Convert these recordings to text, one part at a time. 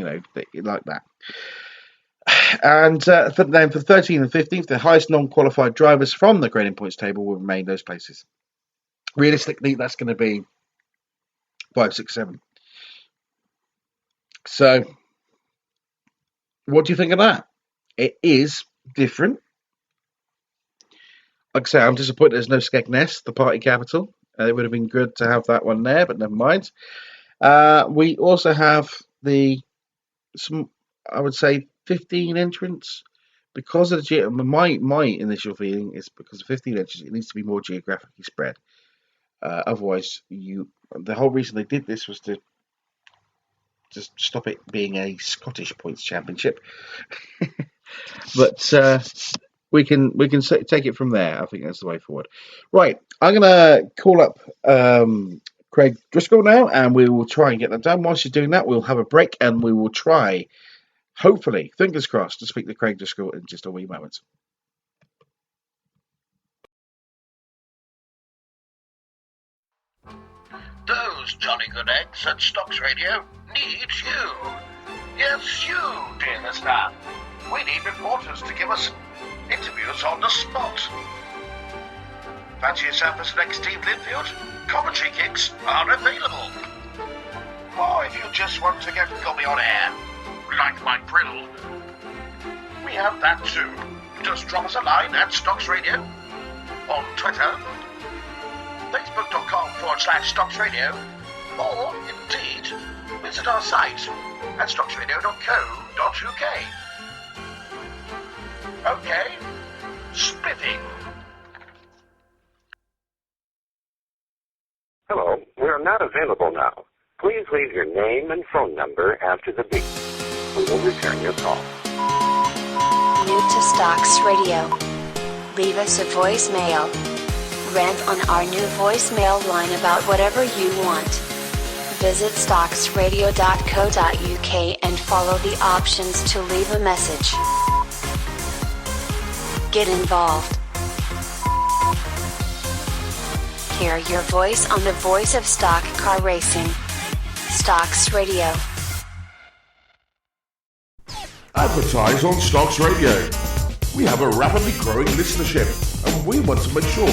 like that. And for the 13th and 15th, the highest non-qualified drivers from the grading points table will remain those places. Realistically, that's going to be 5, 6, 7. So, what do you think of that? It is different. Like I say, I'm disappointed there's no Skegness, the party capital. It would have been good to have that one there, but never mind. We also have I would say 15 entrants. Because of my initial feeling is because of 15 entrants, it needs to be more geographically spread. Otherwise, the whole reason they did this was to just stop it being a Scottish points championship. But we can take it from there. I think that's the way forward. Right, I'm gonna call up Craig Driscoll now, and we will try and get that done. Whilst you're doing that, we'll have a break, and we will try, hopefully, fingers crossed, to speak to Craig Driscoll in just a wee moment. Those jolly good eggs at Stoxradio need you. Yes, you, dear listener. We need reporters to give us interviews on the spot. Fancy yourself as next Steve Linfield? Commentary gigs are available. Or if you just want to get gummy on air, like my grill, we have that too. Just drop us a line at Stoxradio on Twitter, facebook.com/Stoxradio, or indeed visit our site at stoxradio.co.uk. Okay, spiffing. Hello, we are not available now. Please leave your name and phone number after the beep. We will return your call. New to Stoxradio. Leave us a voicemail. Rant on our new voicemail line about whatever you want. Visit stoxradio.co.uk and follow the options to leave a message. Get involved. Hear your voice on the voice of stock car racing. Stoxradio. Advertise on Stoxradio. We have a rapidly growing listenership, and we want to make sure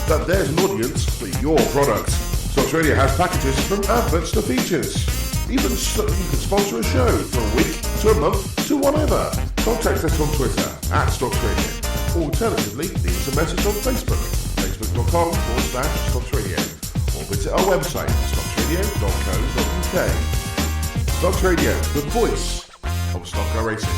that there's an audience for your product. Stoxradio has packages from adverts to features. Even so, you can sponsor a show for a week, to a month, to whatever. Contact us on Twitter @Stoxradio. Alternatively, leave us a message on Facebook, facebook.com/Stoxradio, or visit our website, stoxradio.co.uk. Stoxradio, the voice of stock car racing.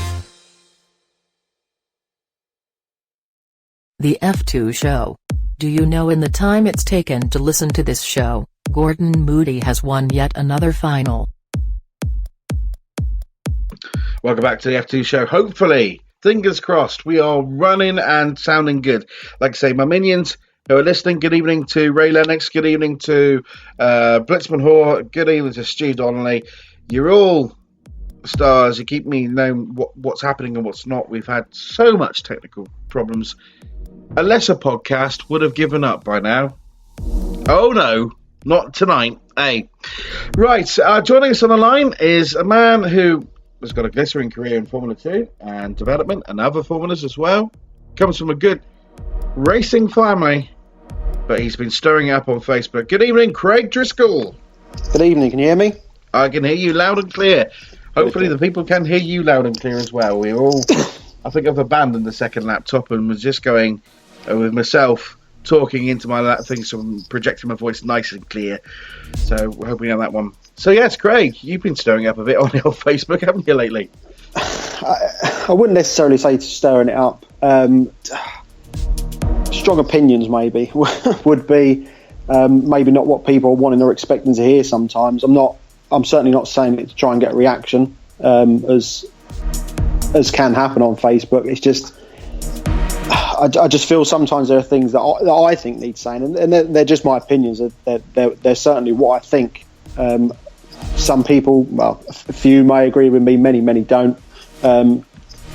The F2 Show. Do you know in the time it's taken to listen to this show, Gordon Moody has won yet another final? Welcome back to the F2 Show. Hopefully, fingers crossed, we are running and sounding good. Like I say, my minions who are listening, good evening to Ray Lennox, good evening to Blitzman Hoare, good evening to Stu Donnelly. You're all stars. You keep me knowing what's happening and what's not. We've had so much technical problems. A lesser podcast would have given up by now. Oh no, not tonight. Hey, right. Joining us on the line is a man who has got a glittering career in Formula 2 and development and other formulas as well. Comes from a good racing family, but he's been stirring it up on Facebook. Good evening, Craig Driscoll. Good evening. Can you hear me? I can hear you loud and clear. Hopefully the people can hear you loud and clear as well. We're all, I think I've abandoned the second laptop and was just going with myself talking into my thing, so I'm projecting my voice nice and clear. So we're hoping on that one. So yes, Craig, you've been stirring up a bit on your Facebook, haven't you, lately? I wouldn't necessarily say stirring it up. Strong opinions maybe would be maybe not what people are wanting or expecting to hear sometimes. I'm certainly not saying it to try and get a reaction, as can happen on Facebook. It's just I just feel sometimes there are things that I think need saying, and they're just my opinions. They're certainly what I think. Some people, well, a few may agree with me, many don't.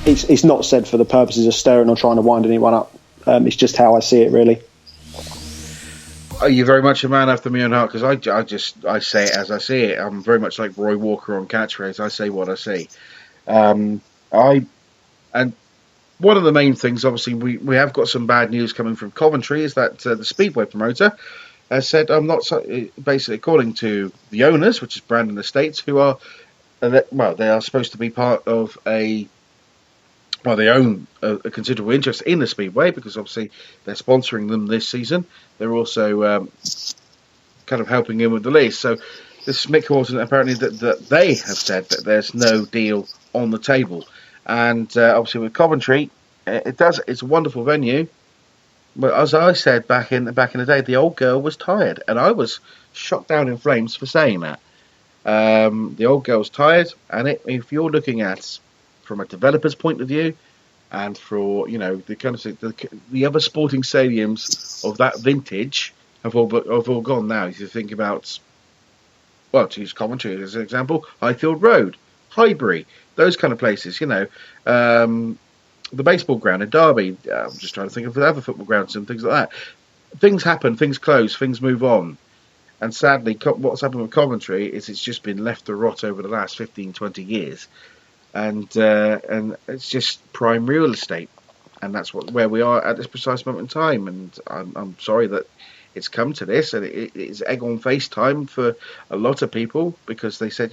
It's not said for the purposes of stirring or trying to wind anyone up. It's just how I see it, really. Are you very much a man after my own heart? Because I say it as I see it. I'm very much like Roy Walker on Catchphrase. I say what I see. And one of the main things, obviously, we have got some bad news coming from Coventry, is that the Speedway promoter has said, basically, according to the owners, which is Brandon Estates, who are, they are supposed to be part of they own a considerable interest in the Speedway, because obviously they're sponsoring them this season. They're also kind of helping in with the lease. So this is Mick Horton, apparently, that they have said that there's no deal on the table. And obviously with Coventry, it's a wonderful venue. But as I said back in the day, the old girl was tired, and I was shot down in flames for saying that. The old girl's tired, and if you're looking at from a developer's point of view, and for the kind of the other sporting stadiums of that vintage have all gone now. If you think about, well, to use Coventry as an example, Highfield Road, Highbury, those kind of places, the baseball ground in Derby. I'm just trying to think of other football grounds and things like that. Things happen, things close, things move on. And sadly, what's happened with Coventry is it's just been left to rot over the last 15, 20 years. And it's just prime real estate. And that's where we are at this precise moment in time. And I'm sorry that it's come to this, and it's egg on face time for a lot of people, because they said,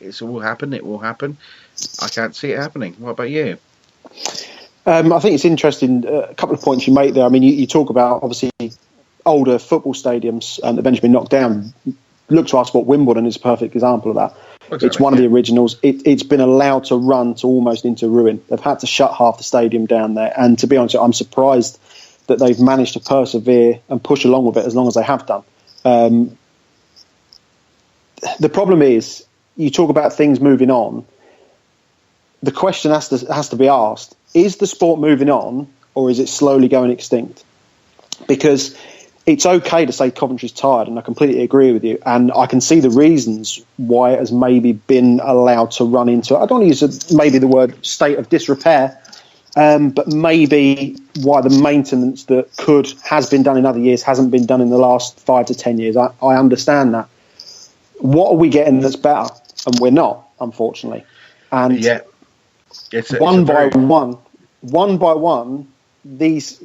it's all happened, it will happen. I can't see it happening. What about you? I think it's interesting, a couple of points you make there. I mean, you talk about, obviously, older football stadiums that have eventually been knocked down. Look to Autosport Wimbledon is a perfect example of that. Exactly, it's one of the originals. It's been allowed to run to almost into ruin. They've had to shut half the stadium down there. And to be honest, I'm surprised that they've managed to persevere and push along with it as long as they have done. The problem is, you talk about things moving on. The question has to be asked, is the sport moving on, or is it slowly going extinct? Because it's okay to say Coventry's tired, and I completely agree with you, and I can see the reasons why it has maybe been allowed to run into, I don't want to use maybe the word state of disrepair, but maybe why the maintenance that has been done in other years hasn't been done in the last 5 to 10 years. I understand that. What are we getting that's better? And we're not, unfortunately. And yeah, one by one, these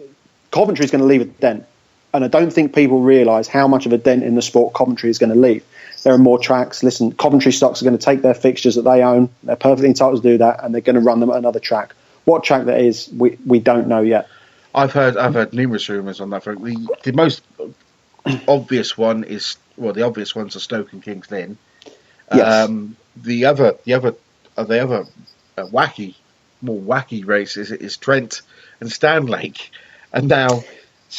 Coventry is going to leave a dent. And I don't think people realise how much of a dent in the sport Coventry is going to leave. There are more tracks. Listen, Coventry Stocks are going to take their fixtures that they own. They're perfectly entitled to do that, and they're going to run them at another track. What track that is, we don't know yet. I've heard numerous rumours on that. The most obvious one is, well, the obvious ones are Stoke and Kings Lynn. Yes. The other more wacky race is Trent and Stanlake. And now,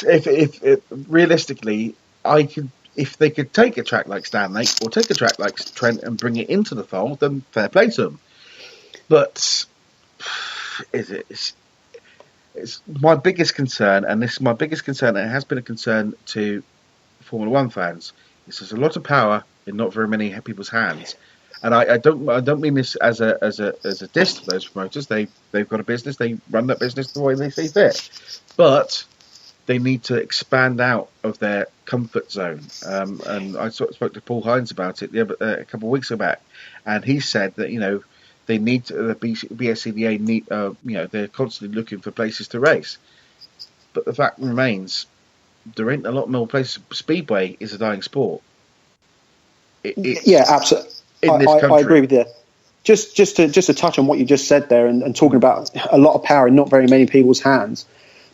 if realistically, if they could take a track like Stanlake or take a track like Trent and bring it into the fold, then fair play to them. But it's my biggest concern, and this is my biggest concern, and it has been a concern to Formula One fans. Is there's a lot of power in not very many people's hands, and I don't mean this as a diss to those promoters. They've got a business, they run that business the way they see fit, but they need to expand out of their comfort zone. And I spoke to Paul Hines about it a couple of weeks back, and he said that they need to, the BSCDA need they're constantly looking for places to race, but the fact remains there ain't a lot more places. Speedway is a dying sport. Yeah, absolutely. I agree with you. Just to touch on what you just said there, and talking about a lot of power in not very many people's hands.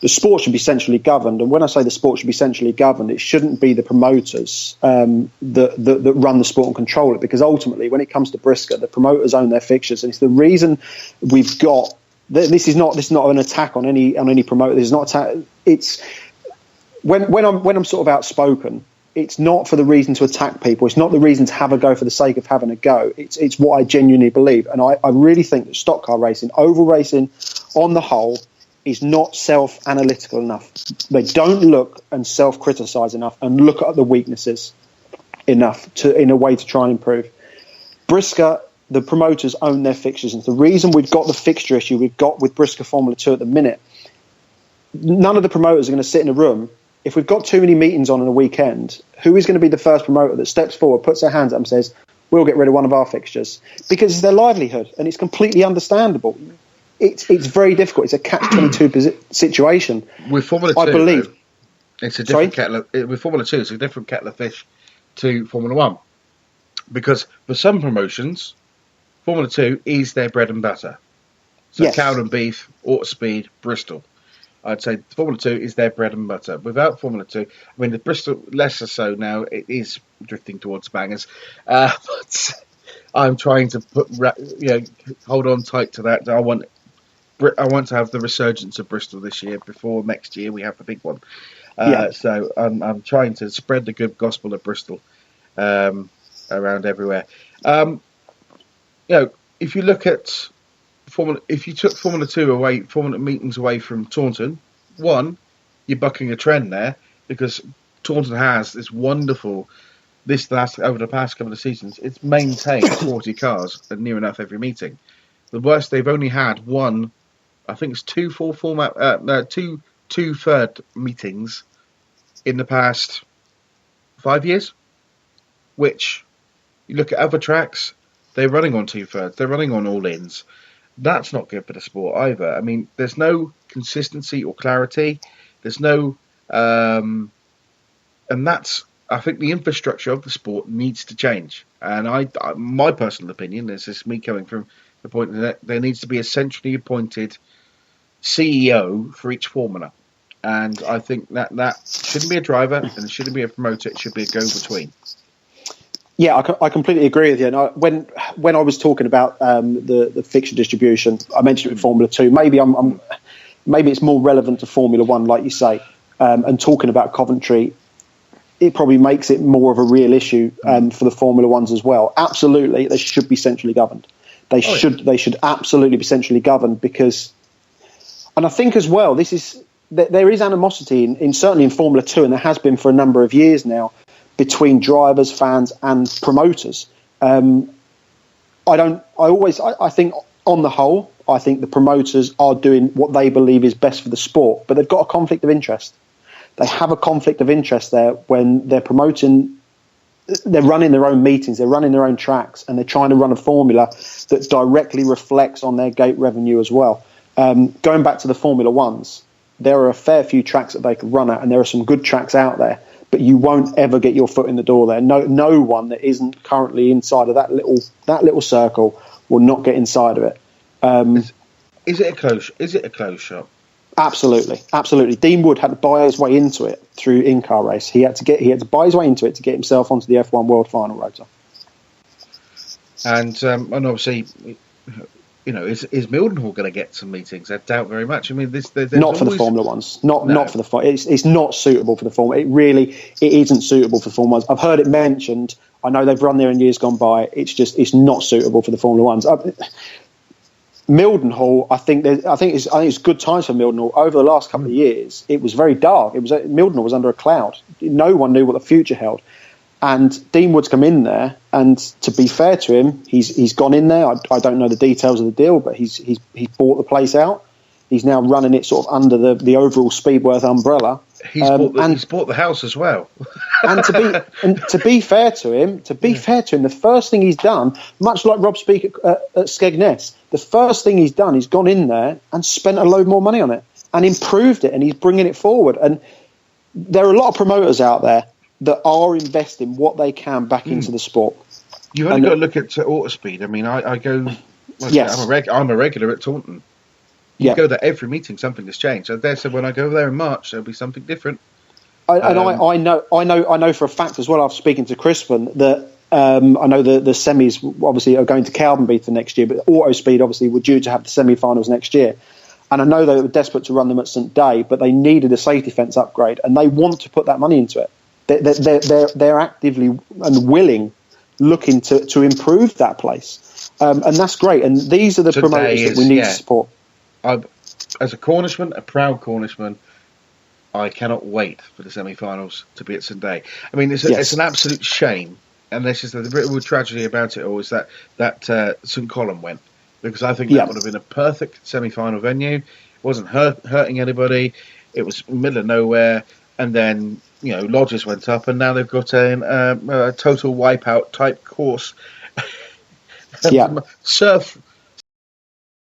The sport should be centrally governed, and when I say the sport should be centrally governed, it shouldn't be the promoters that run the sport and control it. Because ultimately, when it comes to Briscoe, the promoters own their fixtures, and it's the reason we've got. This is not an attack on any promoter. This is not attack. It's when I'm sort of outspoken. It's not for the reason to attack people. It's not the reason to have a go for the sake of having a go. It's what I genuinely believe, and I really think that stock car racing, oval racing, on the whole, is not self-analytical enough. They don't look and self-criticise enough and look at the weaknesses enough in a way to try and improve. Briscoe, the promoters own their fixtures, and the reason we've got the fixture issue we've got with Briscoe Formula 2 at the minute, none of the promoters are going to sit in a room if we've got too many meetings on a weekend, who is going to be the first promoter that steps forward, puts their hands up and says, we'll get rid of one of our fixtures? Because it's their livelihood, and it's completely understandable. It's very difficult. It's a catch-22 situation. With Formula 2, I believe. It's a different with Formula 2, it's a different kettle of fish to Formula 1. Because for some promotions, Formula 2 is their bread and butter. So Yes. Cow and Beef, Autosport, Bristol. I'd say Formula 2 is their bread and butter. Without Formula 2, I mean, the Bristol, less so now, it is drifting towards bangers. But I'm trying to hold on tight to that. I want to have the resurgence of Bristol this year before next year we have the big one. So I'm trying to spread the good gospel of Bristol around everywhere. If you look at if you took Formula 2 away, Formula meetings away from Taunton, one, you're bucking a trend there, because Taunton has this wonderful, over the past couple of seasons, it's maintained 40 cars at near enough every meeting. The worst, they've only had one, I think it's two third meetings in the past 5 years, which you look at other tracks, they're running on 2/3, they're running on all-ins. That's not good for the sport either. I mean, there's no consistency or clarity. There's no, and that's, I think the infrastructure of the sport needs to change. And my personal opinion, this is me coming from the point that there needs to be a centrally appointed CEO for each formula. And I think that shouldn't be a driver and it shouldn't be a promoter. It should be a go-between. Yeah, I completely agree with you. And when I was talking about the fixture distribution, I mentioned it with Formula 2. Maybe maybe it's more relevant to Formula 1, like you say. And talking about Coventry, it probably makes it more of a real issue for the Formula 1s as well. Absolutely, they should be centrally governed. They should absolutely be centrally governed, because, and I think as well, there is animosity certainly in Formula 2, and there has been for a number of years now, between drivers, fans, and promoters. I think on the whole, I think the promoters are doing what they believe is best for the sport, but they've got a conflict of interest. They have a conflict of interest there when they're promoting, they're running their own meetings, they're running their own tracks, and they're trying to run a formula that directly reflects on their gate revenue as well. Going back to the Formula 1s, there are a fair few tracks that they could run at, and there are some good tracks out there, but you won't ever get your foot in the door there. No one that isn't currently inside of that little circle will not get inside of it. Is it a closed shop? Absolutely. Dean Wood had to buy his way into it through in-car race. He had to buy his way into it to get himself onto the F1 World Final rotor. And obviously, is Mildenhall going to get some meetings? I doubt very much. I mean, there's not for the Formula Ones. Not for the Formula. It's not suitable for the Formula. It isn't suitable for the Formula Ones. I've heard it mentioned. I know they've run there in years gone by. It's not suitable for the Formula Ones. Mildenhall, I think it's good times for Mildenhall. Over the last couple of years, it was very dark. Mildenhall was under a cloud. No one knew what the future held. And Dean Wood's come in there, and to be fair to him, he's gone in there. I don't know the details of the deal, but he's bought the place out. He's now running it sort of under the overall Speedworth umbrella. He's bought the house as well. And to be fair to him, the first thing he's done, much like Rob Speak at Skegness, the first thing he's done, he's gone in there and spent a load more money on it and improved it, and he's bringing it forward. And there are a lot of promoters out there that are investing what they can back into the sport. You've only got to look at Autospeed. I mean, I go. Yes. I'm a regular at Taunton. You go there every meeting, something has changed. So when I go there in March, there'll be something different. I know for a fact as well. I've speaking to Crispin that I know the semis obviously are going to Cowdenbeath for next year, but Autospeed obviously were due to have the semi-finals next year. And I know they were desperate to run them at St Day, but they needed a safety fence upgrade, and they want to put that money into it. They're actively and willing looking to improve that place, and that's great. And these are the promoters that we need to support. As a Cornishman, a proud Cornishman, I cannot wait for the semi-finals to be at St Day. I mean, it's an absolute shame, and this is the real tragedy about it all, is that St Column went, because I think that would have been a perfect semi-final venue. It wasn't hurting anybody. It was middle of nowhere. and then lodges went up, and now they've got a total wipeout type course. Yeah. Surf